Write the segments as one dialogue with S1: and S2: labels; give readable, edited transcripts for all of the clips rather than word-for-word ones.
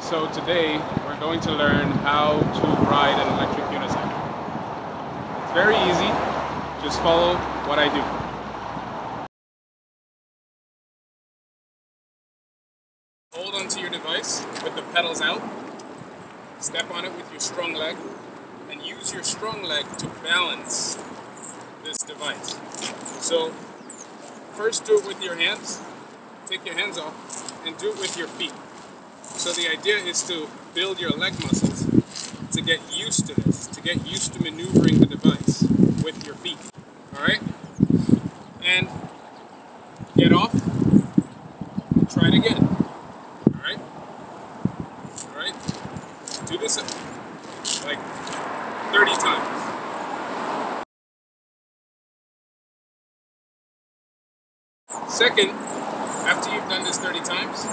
S1: So today we're going to learn how to ride an electric unicycle. It's very easy, just follow what I do. Hold onto your device with the pedals out, step on it with your strong leg, and use your strong leg to balance this device. So first do it with your hands, take your hands off, and do it with your feet. So the idea is to build your leg muscles to get used to this, to get used to maneuvering the device with your feet. Alright? And get off, try it again. Alright? Alright? Do this like 30 times. Second, after you've done this 30 times,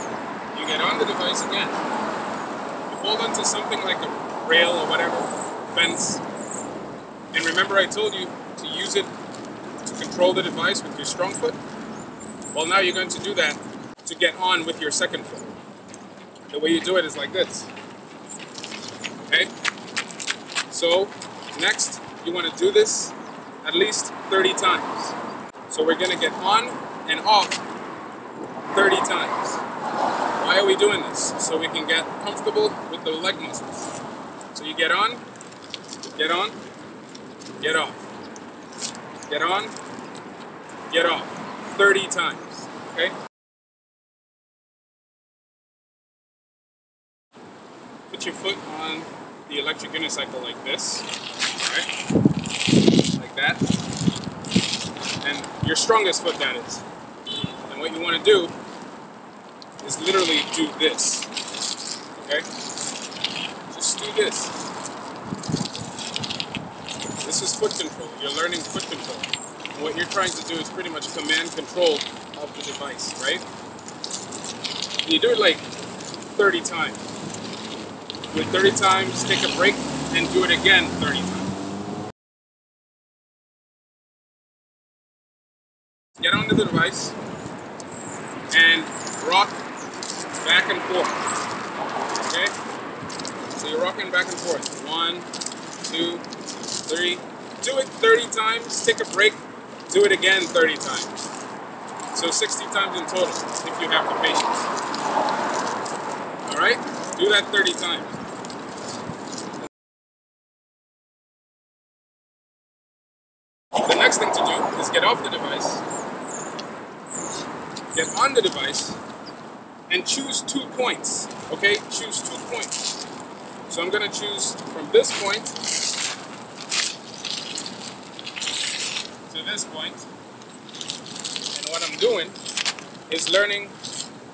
S1: you get on the device again. You hold onto something like a rail or whatever, fence. And remember I told you to use it to control the device with your strong foot? Well, now you're going to do that to get on with your second foot. The way you do it is like this. Okay? So, next, you want to do this at least 30 times. So we're going to get on and off 30 times. Why are we doing this? So we can get comfortable with the leg muscles. So you get on, get off. Get on, get off. 30 times, okay? Put your foot on the electric unicycle like this, right? Like that. And your strongest foot, that is. And what you want to do is literally do this, okay? Just do this. This is foot control. You're learning foot control. And what you're trying to do is pretty much command control of the device, right? And you do it like 30 times. Do it 30 times, take a break, and do it again 30 times. Get onto the device and rock back and forth, okay? So you're rocking back and forth. 1, 2, 3. Do it 30 times, take a break, do it again 30 times. So 60 times in total, if you have the patience. Alright? Do that 30 times. The next thing to do is get off the device, get on the device, and choose 2 points, okay? Choose 2 points. So I'm going to choose from this point to this point. And what I'm doing is learning,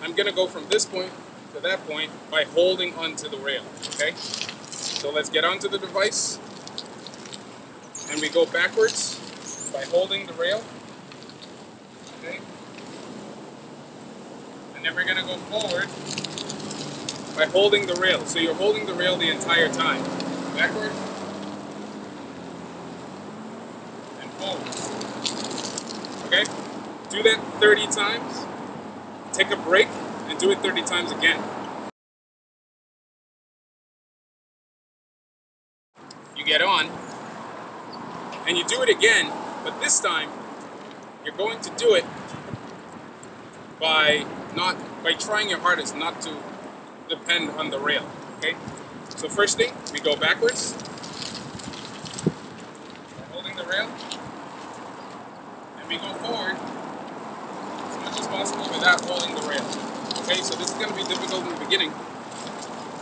S1: I'm going to go from this point to that point by holding onto the rail, okay? So let's get onto the device, and we go backwards by holding the rail, okay? And then we're going to go forward by holding the rail. So you're holding the rail the entire time. Backward and forward. Okay? Do that 30 times. Take a break and do it 30 times again. You get on and you do it again, but this time you're going to do it by trying your hardest not to depend on the rail, okay? So first thing, we go backwards, holding the rail, and we go forward as much as possible without holding the rail, okay? So this is going to be difficult in the beginning,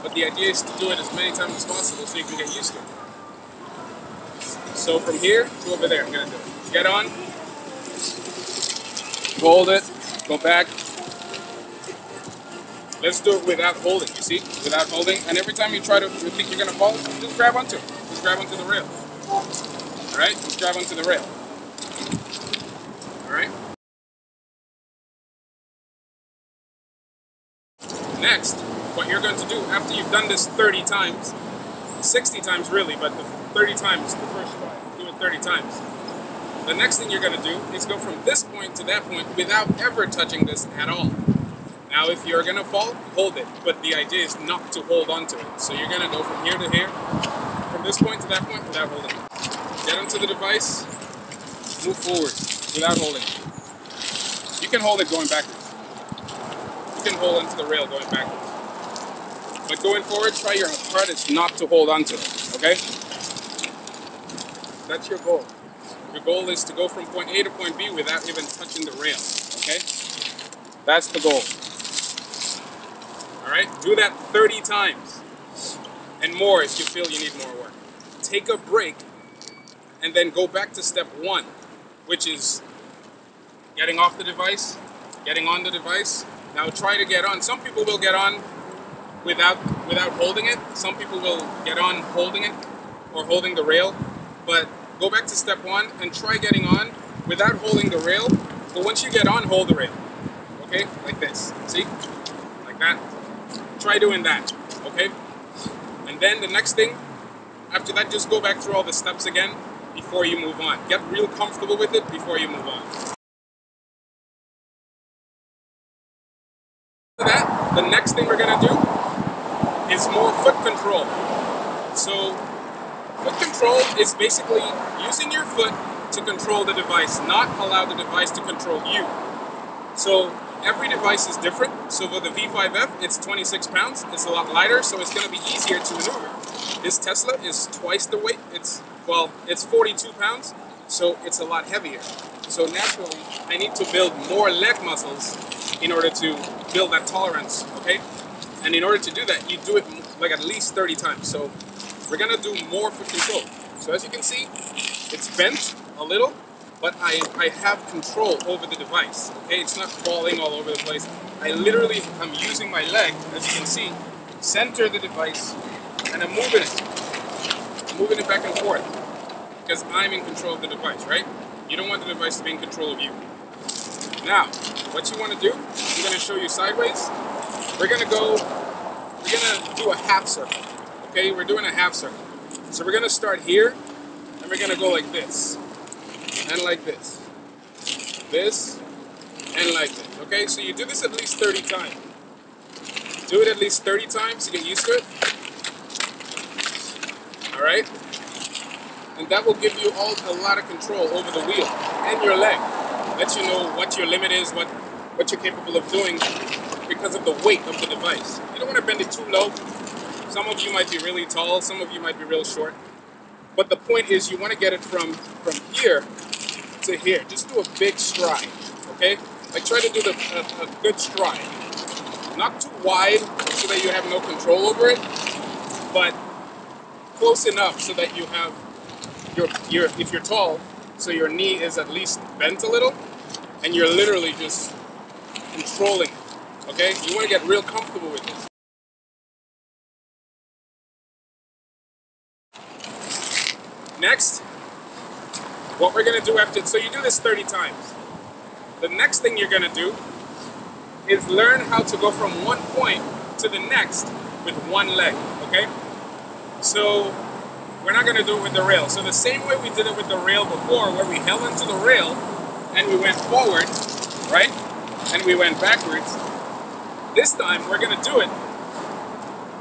S1: but the idea is to do it as many times as possible so you can get used to it. So from here to over there, I'm going to do it. Get on, hold it, go back. Let's do it without holding, you see? Without holding. And every time you think you're going to fall, just grab onto it. Just grab onto the rail. Alright? Just grab onto the rail. Alright? Next, what you're going to do after you've done this 30 times, 60 times really, but the 30 times the first try. Do it 30 times. The next thing you're going to do is go from this point to that point without ever touching this at all. Now, if you're gonna fall, hold it. But the idea is not to hold onto it. So you're gonna go from here to here, from this point to that point without holding it. Get onto the device, move forward without holding it. You can hold it going backwards. You can hold onto the rail going backwards. But going forward, try your hardest not to hold onto it, okay? That's your goal. Your goal is to go from point A to point B without even touching the rail, okay? That's the goal. All right, do that 30 times and more if you feel you need more work. Take a break and then go back to step 1, which is getting off the device, getting on the device. Now try to get on. Some people will get on without holding it. Some people will get on holding it or holding the rail. But go back to step 1 and try getting on without holding the rail. But once you get on, hold the rail. Okay, like this. See? Like that. Try doing that. Okay? And then the next thing, after that, just go back through all the steps again before you move on. Get real comfortable with it before you move on. After that, the next thing we're going to do is more foot control. So, foot control is basically using your foot to control the device, not allow the device to control you. So, every device is different. So for the V5F, it's 26 pounds. It's a lot lighter, so it's going to be easier to maneuver. This Tesla is twice the weight. It's 42 pounds, so it's a lot heavier. So naturally, I need to build more leg muscles in order to build that tolerance, okay? And in order to do that, you do it like at least 30 times. So we're going to do more foot control. So as you can see, it's bent a little, but I have control over the device, okay? It's not falling all over the place. I literally am using my leg, as you can see, center the device, and I'm moving it. I'm moving it back and forth, because I'm in control of the device, right? You don't want the device to be in control of you. Now, what you want to do, I'm going to show you sideways. We're going to do a half circle, okay? We're doing a half circle. So we're going to start here, and we're going to go like this. And like this, and like this, okay? So you do this at least 30 times. Do it at least 30 times to get used to it, all right? And that will give you a lot of control over the wheel and your leg. Let you know what your limit is, what you're capable of doing because of the weight of the device. You don't want to bend it too low. Some of you might be really tall, some of you might be real short. But the point is you want to get it from here to here. Just do a big stride, okay? Like try to do a good stride. Not too wide so that you have no control over it, but close enough so that you have if you're tall, so your knee is at least bent a little, and you're literally just controlling it, okay? You want to get real comfortable with this. Next, what we're going to do after, so you do this 30 times. The next thing you're going to do is learn how to go from one point to the next with one leg, okay? So we're not going to do it with the rail. So the same way we did it with the rail before, where we held into the rail and we went forward, right? And we went backwards. This time we're going to do it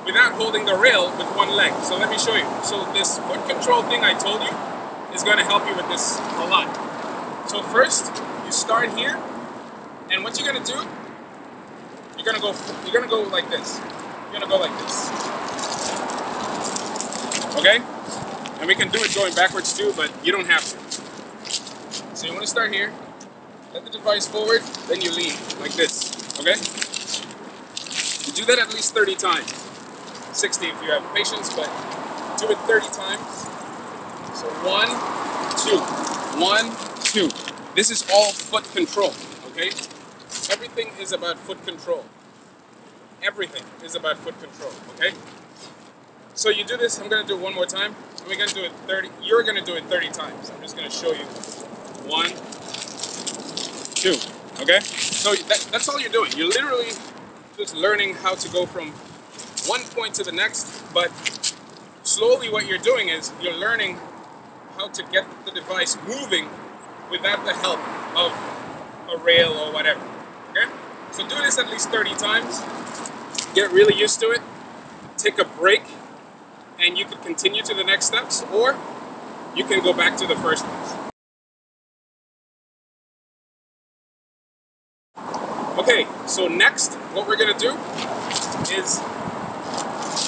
S1: without holding the rail with one leg. So let me show you. So this foot control thing I told you is going to help you with this a lot. So first, you start here, and what you're going to do, you're going to go like this. You're going to go like this. Okay? And we can do it going backwards too, but you don't have to. So you want to start here, let the device forward, then you lean like this. Okay? You do that at least 30 times. 60 if you have patience, but do it 30 times. So 1, 2, 1, 2. This is all foot control, okay? Everything is about foot control. Everything is about foot control, okay? So you do this, I'm gonna do it one more time. And we're gonna do it 30, you're gonna do it 30 times. I'm just gonna show you. 1, 2, okay? So that's all you're doing. You're literally just learning how to go from one point to the next, but slowly what you're doing is you're learning how to get the device moving without the help of a rail or whatever, okay? So do this at least 30 times. Get really used to it. Take a break, and you can continue to the next steps, or you can go back to the first ones. Okay, so next, what we're gonna do is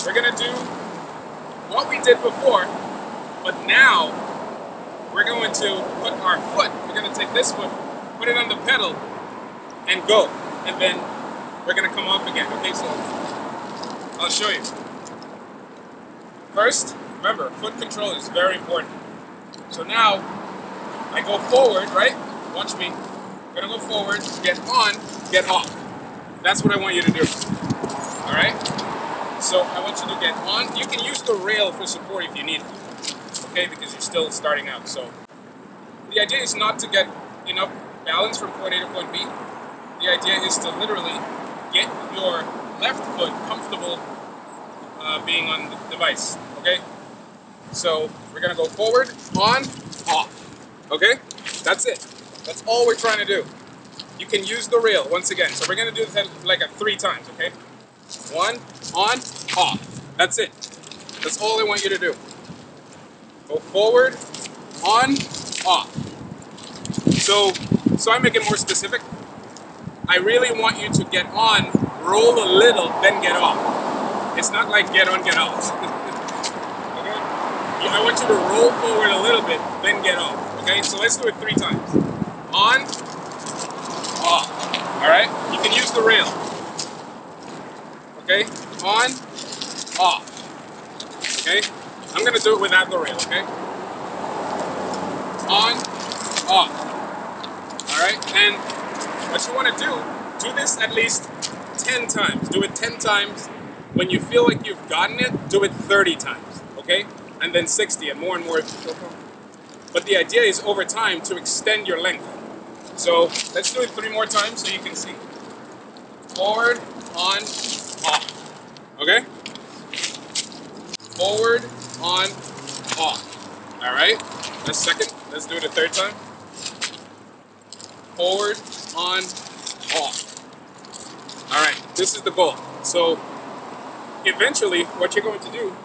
S1: we're gonna do what we did before, but now we're going to put our foot, we're gonna take this foot, put it on the pedal, and go. And then we're gonna come off again. Okay, so I'll show you. First, remember, foot control is very important. So now, I go forward, right? Watch me. I'm gonna go forward, get on, get off. That's what I want you to do. All right? So I want you to get on. You can use the rail for support if you need it, okay? Because you're still starting out. So the idea is not to get enough balance from point A to point B. The idea is to literally get your left foot comfortable being on the device, okay? So we're gonna go forward, on, off, okay? That's it. That's all we're trying to do. You can use the rail once again. So we're gonna do this like 3 times, okay? 1, on, off. That's it. That's all I want you to do. Go forward, on, off. So I make it more specific. I really want you to get on, roll a little, then get off. It's not like get on, get off. Okay? I want you to roll forward a little bit, then get off. Okay? So let's do it 3 times. On, off. Alright? You can use the rail. Okay? On, off. Okay? I'm going to do it without the rail, okay? On, off. Alright? And what you want to do this at least 10 times. Do it 10 times. When you feel like you've gotten it, do it 30 times, okay? And then 60 and more if you feel comfortable. But the idea is over time to extend your length. So let's do it 3 more times so you can see. Forward, on, off, okay? Forward, on, off. All right, that's second. Let's do it a 3rd time. Forward, on, off. All right, this is the goal. So eventually, what you're going to do,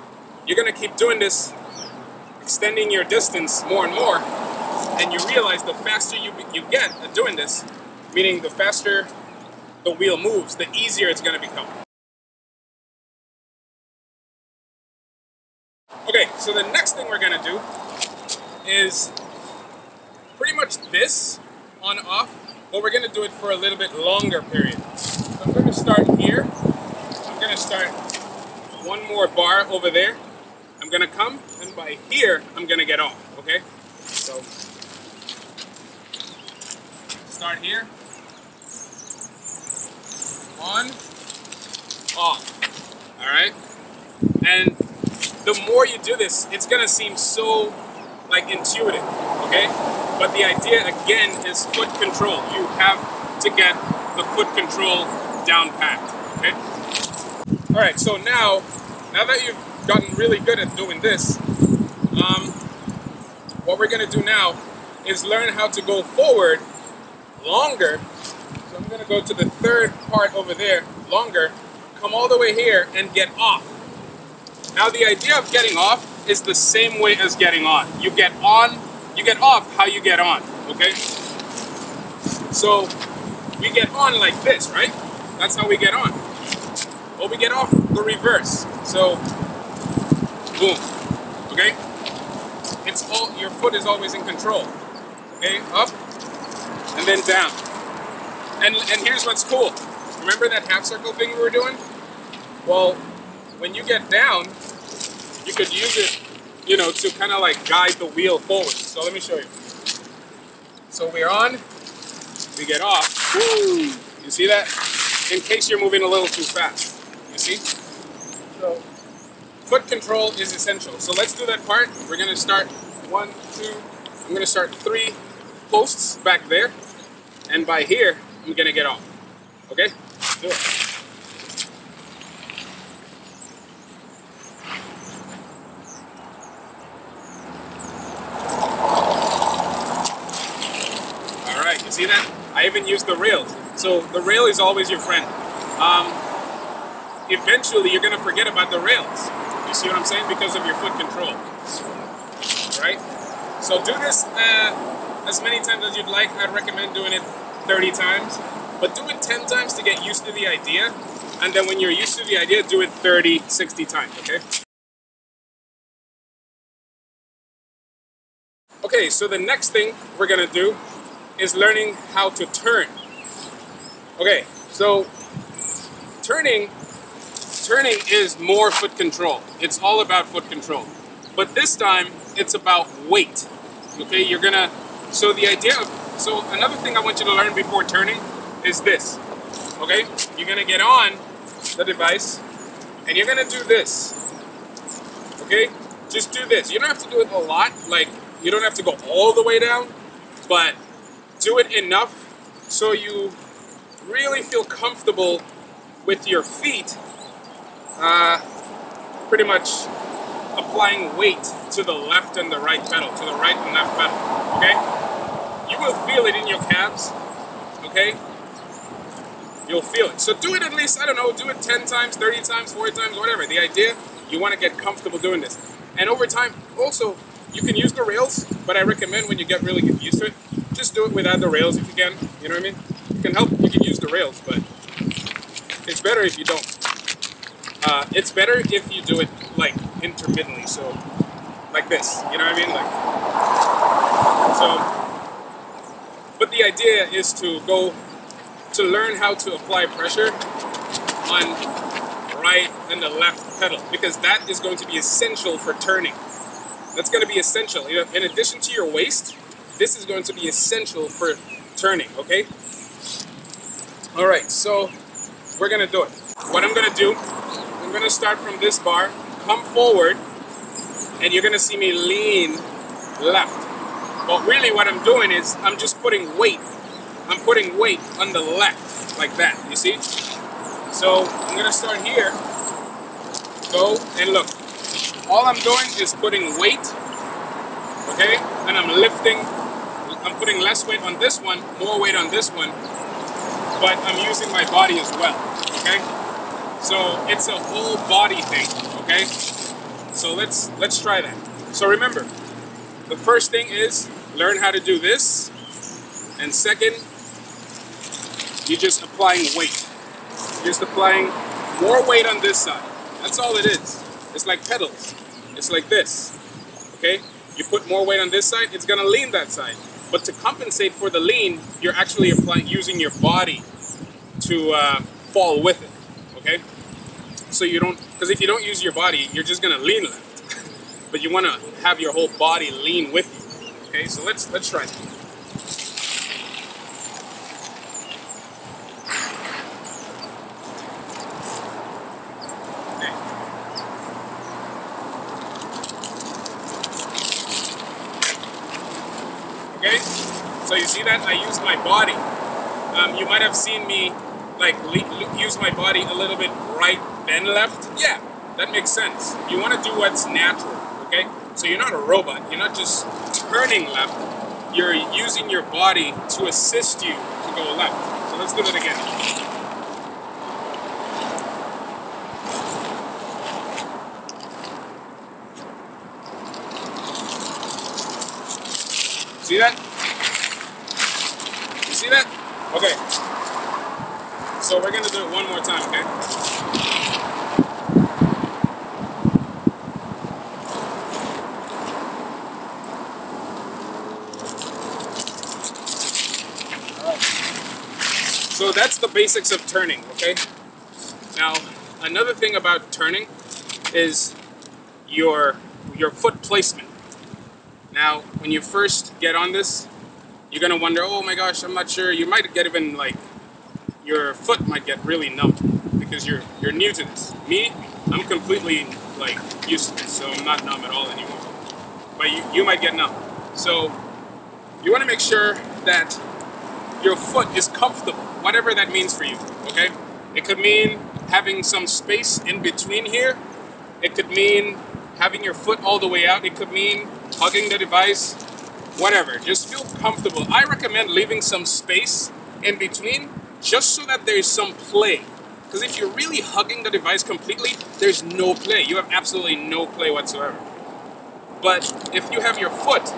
S1: you're going to keep doing this, extending your distance more and more, and you realize the faster you get at doing this, meaning the faster the wheel moves, the easier it's going to become. Okay, so the next thing we're going to do is pretty much this on off, but we're going to do it for a little bit longer period. So I'm going to start here. I'm going to start 1 more bar over there. I'm going to come, and by here, I'm going to get off, okay? So, start here. 1, off. All right? And the more you do this, it's going to seem so, like, intuitive, okay? But the idea, again, is foot control. You have to get the foot control down pat, okay? All right, so now that you've gotten really good at doing this, what we're gonna do now is learn how to go forward longer. So I'm gonna go to the 3rd part over there, longer, come all the way here and get off. Now the idea of getting off is the same way as getting on. You get off how you get on, okay? So we get on like this, right? That's how we get on. Well, we get off the reverse. So, boom, okay? It's all, your foot is always in control. Okay, up, and then down. And here's what's cool. Remember that half circle thing we were doing? Well, when you get down, you could use it, you know, to kind of like guide the wheel forward. So let me show you. So we're on, we get off. Woo! You see that? In case you're moving a little too fast. You see? So foot control is essential. So let's do that part. We're gonna start 1, 2, I'm gonna start 3 posts back there. And by here, I'm gonna get off. Okay? Do it. All right, you see that? I even used the rails. So the rail is always your friend. Eventually you're gonna forget about the rails. You see what I'm saying? Because of your foot control, right? So do this as many times as you'd like. I'd recommend doing it 30 times, but do it 10 times to get used to the idea. And then when you're used to the idea, do it 30, 60 times, okay? Okay, so the next thing we're gonna do is learning how to turn. Okay, so turning is more foot control. It's all about foot control. But this time, it's about weight. Okay, so another thing I want you to learn before turning is this. Okay, you're gonna get on the device and you're gonna do this. Okay, just do this. You don't have to do it a lot, like you don't have to go all the way down, but do it enough so you really feel comfortable with your feet pretty much applying weight to the left and the right pedal, to the right and left pedal, okay? You will feel it in your calves, okay? You'll feel it. So do it at least, I don't know, do it 10 times, 30 times, 40 times, whatever. The idea, you want to get comfortable doing this. And over time, also, you can use the rails, but I recommend when you get really used to it, just do it without the rails if you can, you know what I mean? You can use the rails, but it's better if you don't. It's better if you do it like intermittently, so like this, you know what I mean? But the idea is to learn how to apply pressure on right and the left pedal, because that is going to be essential for turning. That's going to be essential. In addition to your waist, this is going to be essential for turning, okay? All right, so we're going to do it. What I'm going to do, I'm going to start from this bar, come forward, and you're going to see me lean left. But really what I'm doing is I'm just putting weight. I'm putting weight on the left, like that, you see? So I'm going to start here, go, and look. All I'm doing is putting weight, okay? And I'm putting less weight on this one, more weight on this one, but I'm using my body as well, okay? So it's a whole body thing, okay? So let's try that. So remember, the first thing is learn how to do this, and second, you're just applying weight. You're just applying more weight on this side. That's all it is. It's like pedals. It's like this, okay? You put more weight on this side, it's gonna lean that side. But to compensate for the lean, you're actually using your body to fall with it, okay? So you don't, because if you don't use your body, you're just gonna lean left. But you wanna have your whole body lean with you, okay? So let's try that. Okay, so you see that? I used my body. You might have seen me like use my body a little bit right, then left. Yeah, that makes sense. You want to do what's natural, okay? So you're not a robot. You're not just turning left. You're using your body to assist you to go left. So let's do that again. See that? You see that? Okay. So we're going to do it one more time, okay? Alright. So that's the basics of turning, okay? Now, another thing about turning is your foot placement. Now, when you first get on this, you're gonna wonder, oh my gosh, I'm not sure. You might get even like, your foot might get really numb because you're new to this. Me, I'm completely like used to this, so I'm not numb at all anymore. But you might get numb. So you wanna make sure that your foot is comfortable, whatever that means for you, okay? It could mean having some space in between here. It could mean having your foot all the way out. It could mean hugging the device, whatever. Just feel comfortable. I recommend leaving some space in between just so that there's some play. Because if you're really hugging the device completely, there's no play. You have absolutely no play whatsoever. But if you have your foot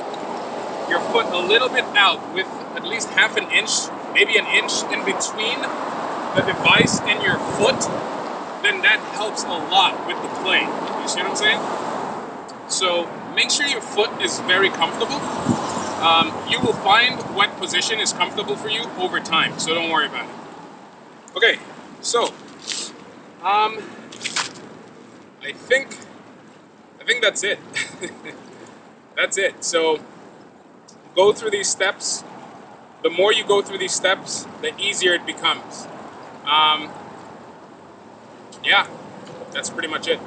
S1: a little bit out with at least half an inch, maybe an inch in between the device and your foot, then that helps a lot with the play. You see what I'm saying? So make sure your foot is very comfortable. You will find what position is comfortable for you over time, so don't worry about it. Okay, so I think that's it. That's it. So go through these steps. The more you go through these steps, the easier it becomes. Yeah, that's pretty much it.